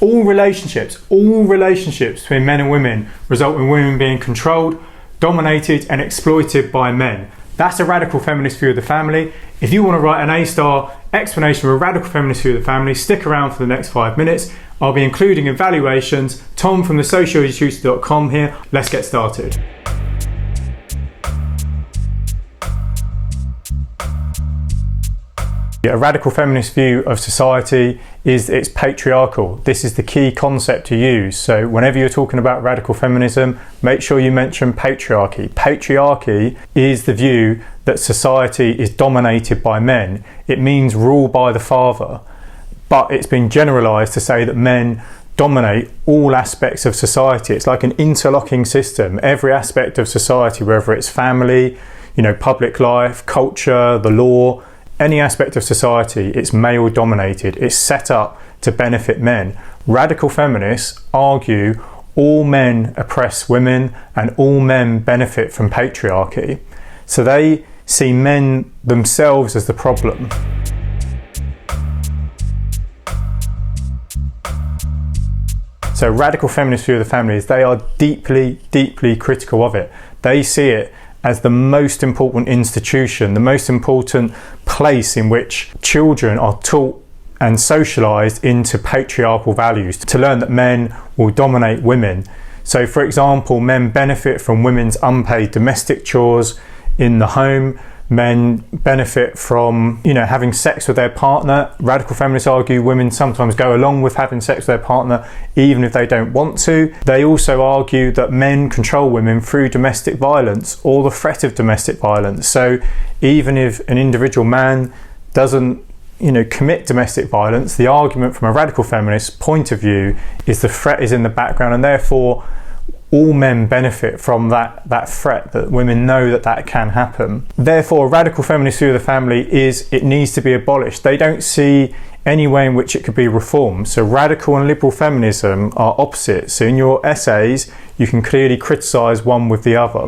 All relationships between men and women result in women being controlled, dominated and exploited by men. That's a radical feminist view of the family. If you want to write an A-star explanation of a radical feminist view of the family, stick around for the next 5 minutes. I'll be including evaluations. Tom from the Sociology.com here. Let's get started. A radical feminist view of society is it's patriarchal. This is the key concept to use. So whenever you're talking about radical feminism, make sure you mention patriarchy. Patriarchy is the view that society is dominated by men. It means rule by the father, but it's been generalized to say that men dominate all aspects of society. It's like an interlocking system. Every aspect of society, whether it's family, public life, culture, the law, any aspect of society, it's male dominated. It's set up to benefit men. Radical feminists argue all men oppress women and all men benefit from patriarchy. So they see men themselves as the problem. So radical feminist view of the family is they are deeply, deeply critical of it. They see it as the most important institution, the most important place in which children are taught and socialised into patriarchal values, to learn that men will dominate women. So for example, men benefit from women's unpaid domestic chores in the home. Men benefit from, having sex with their partner. Radical feminists argue women sometimes go along with having sex with their partner even if they don't want to. They also argue that men control women through domestic violence or the threat of domestic violence. So even if an individual man doesn't, commit domestic violence, the argument from a radical feminist point of view is the threat is in the background, and therefore all men benefit from that threat, that women know that can happen. Therefore, a radical feminist view of the family is it needs to be abolished. They don't see any way in which it could be reformed. So radical and liberal feminism are opposites. So in your essays, you can clearly criticise one with the other.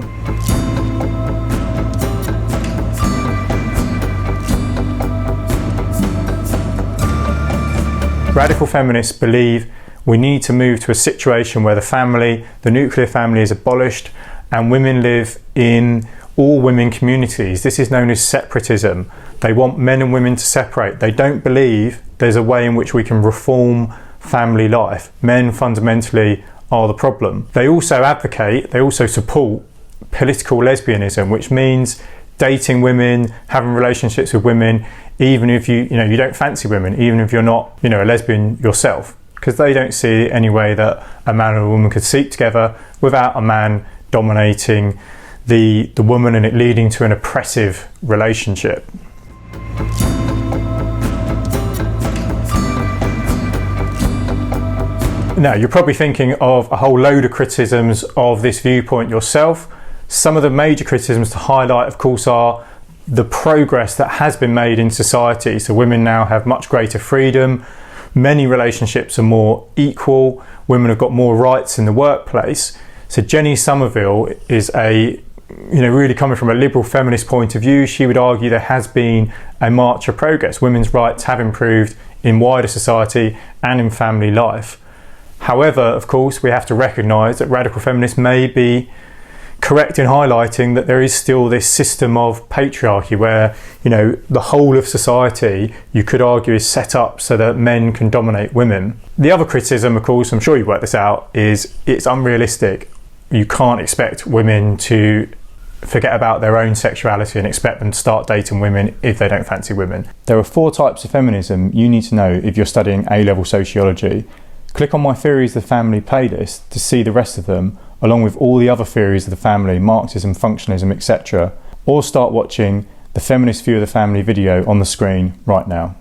Radical feminists believe we need to move to a situation where the nuclear family is abolished and women live in all women communities. This is known as separatism. They want men and women to separate. They don't believe there's a way in which we can reform family life. Men fundamentally are the problem. They also support political lesbianism, which means dating women, having relationships with women, even if you don't fancy women, even if you're not, a lesbian yourself. Because they don't see any way that a man and a woman could sleep together without a man dominating the woman and it leading to an oppressive relationship. Now, you're probably thinking of a whole load of criticisms of this viewpoint yourself. Some of the major criticisms to highlight, of course, are the progress that has been made in society. So women now have much greater freedom. Many relationships are more equal. Women have got more rights in the workplace. So Jenny Somerville is really coming from a liberal feminist point of view. She would argue there has been a march of progress. Women's rights have improved in wider society and in family life. However, of course, we have to recognise that radical feminists may be correct in highlighting that there is still this system of patriarchy where, the whole of society, you could argue, is set up so that men can dominate women. The other criticism, of course, I'm sure you've worked this out, is it's unrealistic. You can't expect women to forget about their own sexuality and expect them to start dating women if they don't fancy women. There are 4 types of feminism you need to know if you're studying A-level sociology. Click on my Theories of the Family playlist to see the rest of them, along with all the other theories of the family, Marxism, functionalism, etc. Or start watching the Feminist View of the Family video on the screen right now.